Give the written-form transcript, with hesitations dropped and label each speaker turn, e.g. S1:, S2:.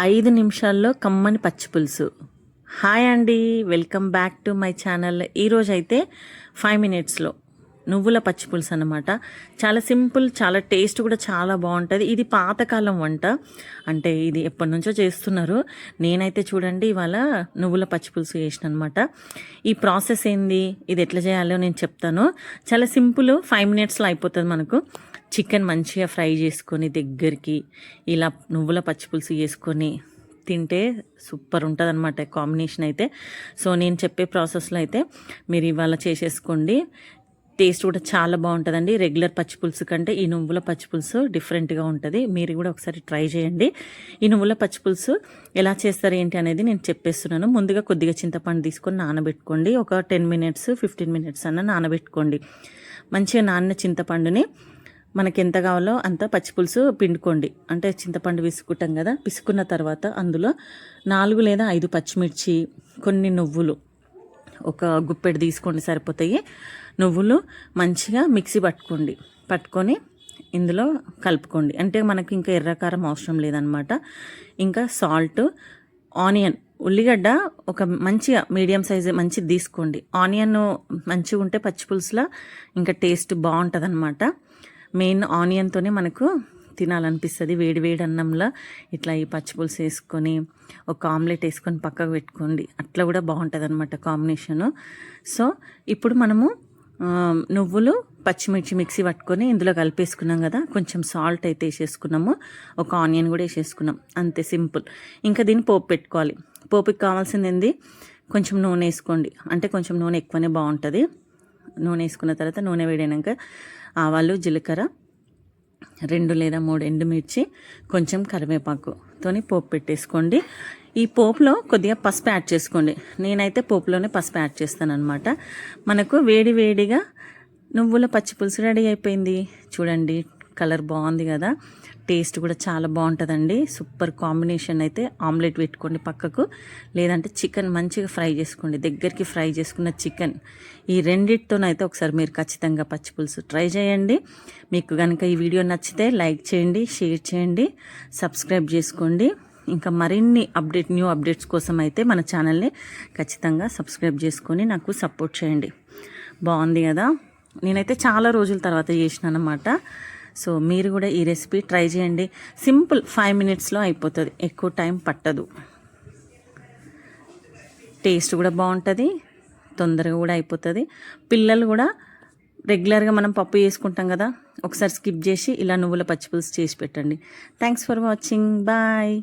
S1: 5 నిమిషాల్లో కమ్మని పచ్చి పులుసు. హాయ్ అండి, welcome back to my channel. ఈరోజైతే 5 మినిట్స్లో నువ్వుల పచ్చి పులుసు అన్నమాట. చాలా సింపుల్, చాలా టేస్ట్ కూడా చాలా బాగుంటుంది. ఇది పాతకాలం వంట, అంటే ఇది ఎప్పటి నుంచో చేస్తున్నారు. నేనైతే చూడండి ఇవాళ నువ్వుల పచ్చి పులుసు చేసిన అనమాట. ఈ ప్రాసెస్ ఏంది, ఇది ఎట్లా చేయాలో నేను చెప్తాను. చాలా సింపుల్, 5 మినిట్స్లో అయిపోతుంది మనకు. చికెన్ మంచిగా ఫ్రై చేసుకొని దగ్గరికి ఇలా నువ్వుల పచ్చి పులుసు వేసుకొని తింటే సూపర్ ఉంటుంది అనమాట కాంబినేషన్ అయితే. సో నేను చెప్పే ప్రాసెస్లో అయితే మీరు ఇవాళ చేసేసుకోండి. టేస్ట్ కూడా చాలా బాగుంటుందండి. రెగ్యులర్ పచ్చి పులుసు కంటే ఈ నువ్వుల పచ్చి పులుసు డిఫరెంట్గా ఉంటుంది. మీరు కూడా ఒకసారి ట్రై చేయండి. ఈ నువ్వుల పచ్చి పులుసు ఎలా చేస్తారు ఏంటి అనేది నేను చెప్పేస్తున్నాను. ముందుగా కొద్దిగా చింతపండు తీసుకొని నానబెట్టుకోండి. ఒక 10 మినిట్స్ 15 మినిట్స్ అన్న నానబెట్టుకోండి. మంచిగా నానిన చింతపండుని మనకి ఎంత కావాలో అంత పచ్చిపులుసు పిండుకోండి. అంటే చింతపండు పిసుకుంటాం కదా, పిసుకున్న తర్వాత అందులో 4 లేదా 5 పచ్చిమిర్చి, కొన్ని నువ్వులు, ఒక గుప్పెడు తీసుకోండి సరిపోతాయి. నువ్వులు మంచిగా మిక్సీ పట్టుకొని ఇందులో కలుపుకోండి. అంటే మనకి ఇంకా ఎర్రకారం అవసరం లేదనమాట. ఇంకా సాల్ట్, ఆనియన్, ఉల్లిగడ్డ ఒక మంచిగా మీడియం సైజు మంచిది తీసుకోండి. ఆనియన్ మంచిగా ఉంటే పచ్చిపులుసులో ఇంకా టేస్ట్ బాగుంటుంది అనమాట. మెయిన్ ఆనియన్తోనే మనకు తినాలనిపిస్తుంది. వేడి వేడి అన్నంలో ఇట్లా ఈ పచ్చిపులుసు వేసుకొని ఒక ఆమ్లెట్ వేసుకొని పక్కకు పెట్టుకోండి. అట్లా కూడా బాగుంటుంది అనమాట కాంబినేషను. సో ఇప్పుడు మనము నువ్వులు పచ్చిమిర్చి మిక్సీ పట్టుకొని ఇందులో కలిపేసుకున్నాం కదా, కొంచెం సాల్ట్ అయితే వేసేసుకున్నాము, ఒక ఆనియన్ కూడా వేసేసుకున్నాం. అంతే, సింపుల్. ఇంకా దీన్ని పోపు పెట్టుకోవాలి. పోపుకి కావాల్సింది ఏంది, కొంచెం నూనె వేసుకోండి. అంటే కొంచెం నూనె ఎక్కువనే బాగుంటుంది. నూనె వేసుకున్న తర్వాత నూనె వేడినాక ఆవాలు, జీలకర్ర, 2 లేదా 3 ఎండుమిర్చి, కొంచెం కరివేపాకుతోని పోపు పెట్టేసుకోండి. ఈ పోపులో కొద్దిగా పసుపు యాడ్ చేసుకోండి. నేనైతే పోపులోనే పసుపు యాడ్ చేస్తాను అనమాట. మనకు వేడి వేడిగా నువ్వుల పచ్చి పులుసు రెడీ అయిపోయింది. చూడండి, కలర్ బాగుంది కదా, టేస్ట్ కూడా చాలా బాగుంటుందండి. Super combination. అయితే ఆమ్లెట్ పెట్టుకోండి పక్కకు, లేదంటే చికెన్ మంచిగా ఫ్రై చేసుకోండి. దగ్గరికి ఫ్రై చేసుకున్న చికెన్, ఈ రెండిటితోనైతే ఒకసారి మీరు ఖచ్చితంగా పచ్చి పులుసు ట్రై చేయండి. మీకు కనుక ఈ వీడియో నచ్చితే లైక్ చేయండి, షేర్ చేయండి, సబ్స్క్రైబ్ చేసుకోండి. ఇంకా మరిన్ని న్యూ అప్డేట్స్ కోసం అయితే మన ఛానల్ని ఖచ్చితంగా సబ్స్క్రైబ్ చేసుకొని నాకు సపోర్ట్ చేయండి. బాగుంది కదా, నేనైతే చాలా రోజుల తర్వాత చేసిన అన్నమాట. సో మీరు కూడా ఈ రెసిపీ ట్రై చేయండి. సింపుల్, 5 మినిట్స్లో అయిపోతుంది, ఎక్కువ టైం పట్టదు. టేస్ట్ కూడా బాగుంటుంది, తొందరగా కూడా అయిపోతుంది. పిల్లలు కూడా రెగ్యులర్గా మనం పప్పు చేసుకుంటాం కదా, ఒకసారి స్కిప్ చేసి ఇలా నువ్వుల పచ్చిపులుసు చేసి పెట్టండి. Thanks for watching, bye.